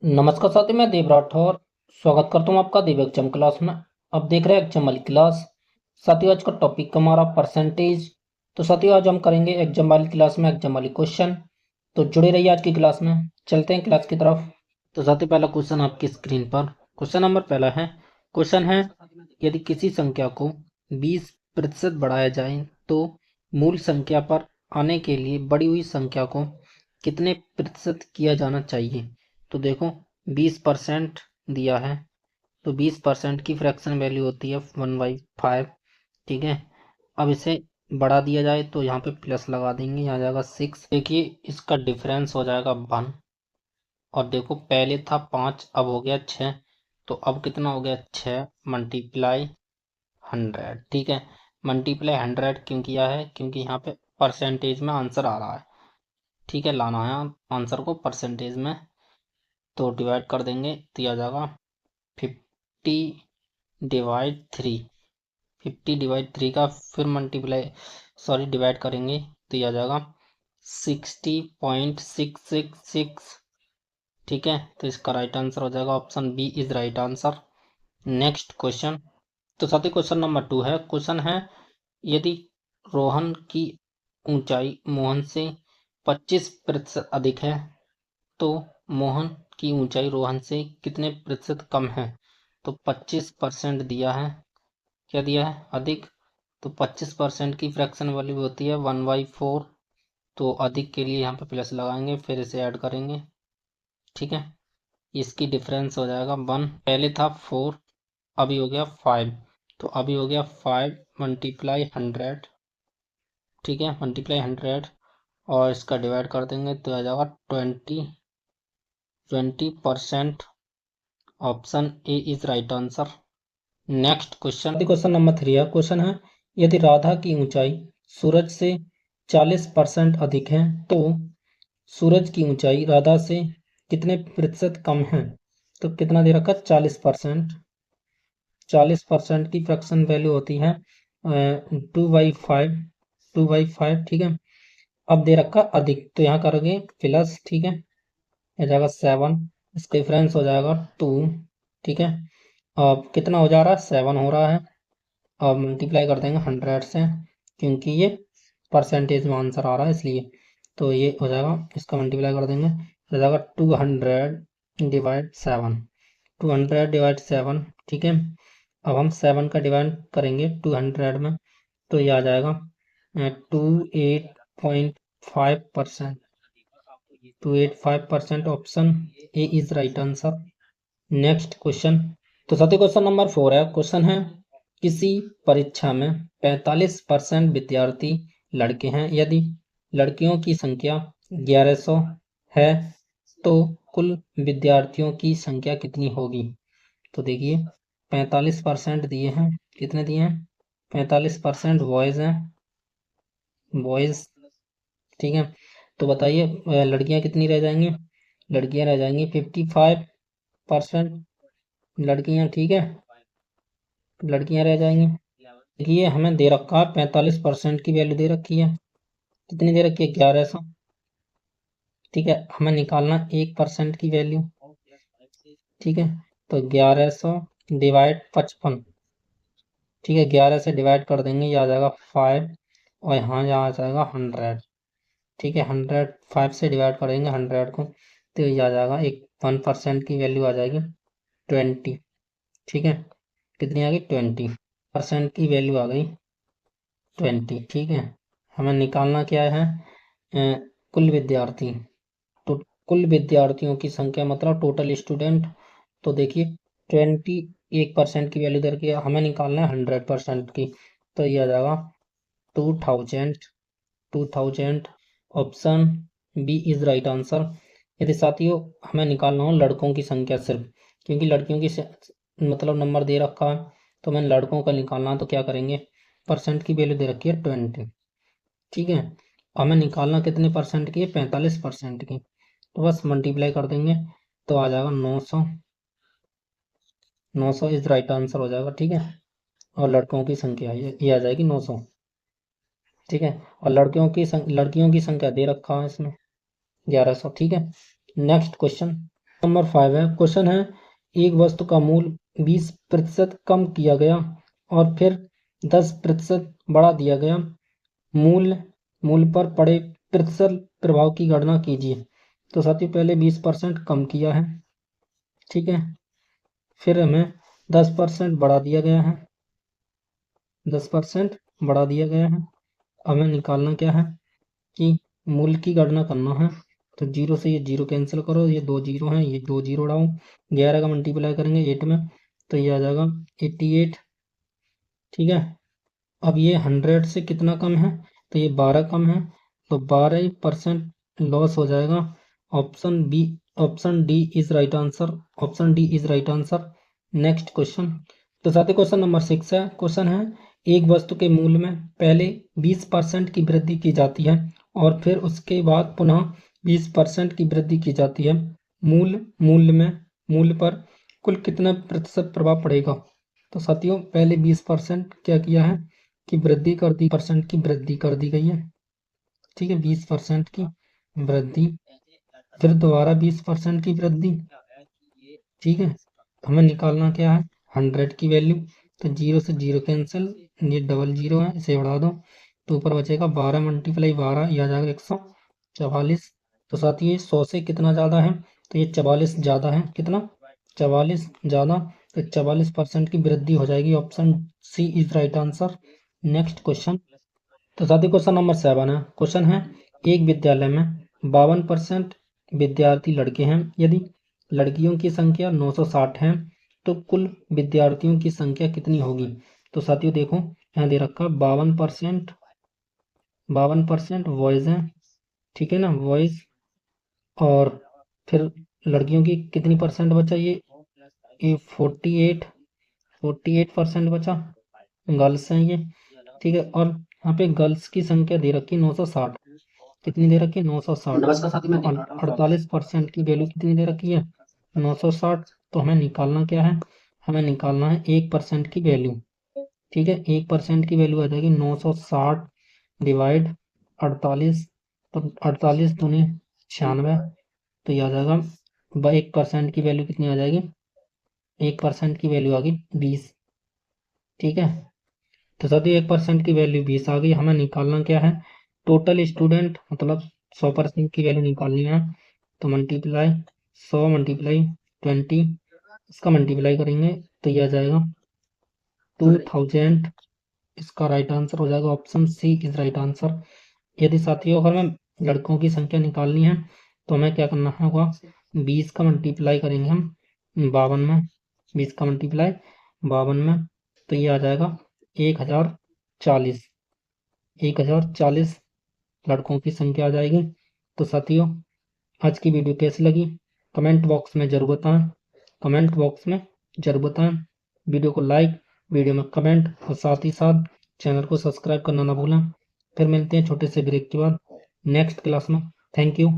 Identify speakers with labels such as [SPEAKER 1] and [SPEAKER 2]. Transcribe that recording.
[SPEAKER 1] नमस्कार साथी, मैं देव राठौर स्वागत करता हूँ आपका दिव्य एग्जाम क्लास में। अब देख रहे हैं एग्जाम वाली क्लास। साथियों, आज का टॉपिक हमारा परसेंटेज। तो साथियों, आज हम करेंगे एग्जाम वाली क्लास में एग्जाम वाली क्वेश्चन। तो जुड़े रहिए आज की क्लास में। चलते हैं क्लास की तरफ। तो साथियों, पहला क्वेश्चन आपकी स्क्रीन पर। क्वेश्चन नंबर पहला है। क्वेश्चन है, यदि किसी संख्या को 20% बढ़ाया जाए तो मूल संख्या पर आने के लिए बढ़ी हुई संख्या को कितने प्रतिशत किया जाना चाहिए। तो देखो, 20% दिया है, तो 20% की फ्रैक्शन वैल्यू होती है 1/5। ठीक है। अब इसे बढ़ा दिया जाए तो यहाँ पे प्लस लगा देंगे, यहाँ जाएगा 6। देखिए, इसका डिफरेंस हो जाएगा 1। और देखो, पहले था 5, अब हो गया 6। तो अब कितना हो गया, 6 मल्टीप्लाई 100। ठीक है। मल्टीप्लाई 100 क्यों किया है, क्योंकि यहाँ पे परसेंटेज में आंसर आ रहा है। ठीक है, लाना है आंसर को परसेंटेज में। तो डिवाइड कर देंगे तो यह आ जाएगा 50/3। 50/3 का फिर डिवाइड करेंगे तो यह आ जाएगा 60.666। ठीक है, तो इसका राइट आंसर हो जाएगा option B is right answer. Next question. तो साथी, क्वेश्चन नंबर 2 है। क्वेश्चन है, यदि रोहन की ऊंचाई मोहन से 25% अधिक है तो मोहन की ऊंचाई रोहन से कितने प्रतिशत कम है। तो 25% दिया है, क्या दिया है, अधिक। तो 25% की फ्रैक्शन वैल्यू होती है 1/4। तो अधिक के लिए यहाँ पे प्लस लगाएंगे, फिर इसे ऐड करेंगे। ठीक है, इसकी डिफरेंस हो जाएगा 1। पहले था 4, अभी हो गया 5। तो अभी हो गया 5 मल्टीप्लाई 100। ठीक है, मल्टीप्लाई 100 और इसका डिवाइड कर देंगे तो आ जाएगा 20%। Option A is right answer. Next question. Question number 3 है। क्वेश्चन है, यदि राधा की ऊंचाई सूरज से 40% अधिक है तो सूरज की ऊंचाई राधा से कितने प्रतिशत कम है। तो कितना दे रखा, 40%। 40% की फ्रैक्शन वैल्यू होती है 2/5। 2/5। ठीक है। अब दे रखा अधिक, तो यहाँ करोगे प्लस। ठीक है, हो जाएगा 7। इसका डिफरेंस हो जाएगा 2। ठीक है। अब कितना हो जा रहा है, 7 हो रहा है। अब मल्टीप्लाई कर देंगे 100 से, क्योंकि ये परसेंटेज में आंसर आ रहा है इसलिए। तो ये हो जाएगा, इसका मल्टीप्लाई कर देंगे, हो जाएगा 200/7। 200/7। ठीक है। अब हम 7 का डिवाइड करेंगे 200 में, तो ये आ जाएगा 28.5%। 285%। Option A is right answer. Next question. तो साथी, क्वेश्चन नंबर 4 है। क्वेश्चन है, किसी परीक्षा में 45% विद्यार्थी लड़के हैं, यदि लड़कियों की संख्या 1100 है तो कुल विद्यार्थियों की संख्या कितनी होगी। तो देखिए, 45% दिए हैं, कितने दिए हैं, 45% बॉयज हैं, बॉयज। ठीक है। तो बताइए, लड़कियां कितनी रह जाएंगी। लड़कियां रह जाएंगी 55% लड़कियां। ठीक है, लड़कियां रह जाएंगी। देखिए, हमें दे रखा है 45% की वैल्यू दे रखी है, कितनी दे रखी है, 1100। ठीक है, हमें निकालना 1% की वैल्यू। ठीक है, तो 1100 डिवाइड 55। ठीक है, 11 से डिवाइड कर देंगे, ये आ जाएगा 5। और यहाँ आ जाएगा 100। ठीक है, 105 से डिवाइड करेंगे 100 को, तो ये आ जाएगा, एक 1% की वैल्यू आ जाएगी 20। ठीक है, कितनी आ गई, 20% की वैल्यू आ गई 20। ठीक है, हमें निकालना क्या है, कुल विद्यार्थी। तो कुल विद्यार्थियों की संख्या मतलब टोटल स्टूडेंट। तो देखिए, 21% की वैल्यू दे रखी है, हमें निकालना है 100% की। तो ये आ जाएगा 2000। 2000। Option B is right answer. यदि साथियों, हमें निकालना हो लड़कों की संख्या सिर्फ, क्योंकि लड़कियों की मतलब नंबर दे रखा है, तो मैंने लड़कों का निकालना है, तो क्या करेंगे, परसेंट की वैल्यू दे रखी है 20। ठीक है, हमें निकालना कितने परसेंट की है, 45% की। तो बस मल्टीप्लाई कर देंगे तो आ जाएगा 900। 900 इज राइट आंसर हो जाएगा। ठीक है, और लड़कों की संख्या ये आ जाएगी 900। ठीक है, और लड़कियों की संख्या दे रखा है इसमें 1100। ठीक है। Next question. नंबर 5 है, क्वेश्चन है एक वस्तु का मूल्य 20% कम किया गया और फिर 10% बढ़ा दिया गया, मूल्य मूल्य पर पड़े प्रतिशत प्रभाव की गणना कीजिए। तो साथियों पहले 20% कम किया है, ठीक है, फिर हमें 10% बढ़ा दिया गया है, 10% बढ़ा दिया गया है। हमें निकालना क्या है कि मूल्य की गणना करना है। तो जीरो से ये जीरो कैंसिल करो, ये दो जीरो हैं, ये दो जीरो उड़ाओ, 11 का मल्टीप्लाई करेंगे 8 में तो ये आ जाएगा 88, ठीक है। अब ये 100 से कितना कम है, तो ये 12 कम है, तो 12% लॉस हो जाएगा। Option B, option D is right answer, option D is right answer. Next question, तो साथ ही क्वेश्चन नंबर 6 है, क्वेश्चन है एक वस्तु के मूल्य में पहले 20% की वृद्धि की जाती है और फिर उसके बाद पुनः 20% की वृद्धि की जाती है, मूल्य पर कुल कितना प्रतिशत प्रभाव पड़ेगा। तो साथियों पहले 20% क्या किया है कि वृद्धि कर दी, परसेंट की वृद्धि कर दी गई है, ठीक है, 20% की वृद्धि, फिर दोबारा 20% की वृद्धि, ठीक है। हमें निकालना क्या है 100 की वैल्यू, तो जीरो से जीरो कैंसिल, ये डबल जीरो है, इसे उड़ा दो, तो ऊपर बचेगा 12 मल्टीप्लाई 12, यह आ जाएगा 144। तो साथ ही 100 से कितना ज़्यादा है, तो ये 44 ज़्यादा है, कितना 44 ज़्यादा, तो 44% की वृद्धि हो जाएगी। Option C is right answer. Next question, तो साथ ही क्वेश्चन नंबर 7 है, क्वेश्चन है एक विद्यालय में 52% विद्यार्थी लड़के हैं, यदि लड़कियों की संख्या 960 है तो कुल विद्यार्थियों की संख्या कितनी होगी। तो साथियों देखो यहाँ दे रखा 52%, 52% बॉयज हैं, ठीक है ना, बॉयज, और फिर लड़कियों की कितनी परसेंट बचा, ये 48% बचा, गर्ल्स हैं ये, ठीक है। और यहाँ पे गर्ल्स की संख्या दे रखी 960, कितनी दे रखी है 960, और 48% की वैल्यू कितनी दे रखी है 960। तो हमें निकालना क्या है, हमें निकालना है 1% की वैल्यू, ठीक है। 1% की वैल्यू आ जाएगी 960 डिवाइड 48, तो 48 दूनी 96, तो ये आ जाएगा 1% की वैल्यू कितनी आ जाएगी, 1% की वैल्यू आ गई 20, ठीक है। तो सभी 1% की वैल्यू 20 आ गई। हमें निकालना क्या है, टोटल स्टूडेंट मतलब 100% की वैल्यू निकालनी है। तो मल्टीप्लाई 100 मल्टीप्लाई 20, इसका मल्टीप्लाई करेंगे तो यह आ जाएगा 2000। इसका राइट आंसर हो जाएगा option C is right answer. यदि साथियों अगर हमें लड़कों की संख्या निकालनी है तो हमें क्या करना होगा, 20 का मल्टीप्लाई करेंगे हम 52 में, 20 का मल्टीप्लाई 52 में, तो ये आ जाएगा 1040, 1040 लड़कों की संख्या आ जाएगी। तो साथियों आज की वीडियो कैसी लगी कमेंट बॉक्स में जरूर बताएं, कमेंट बॉक्स में जरूर बताएं। वीडियो को लाइक, वीडियो में कमेंट और साथ ही साथ चैनल को सब्सक्राइब करना ना भूलें। फिर मिलते हैं छोटे से ब्रेक के बाद नेक्स्ट क्लास में। Thank you.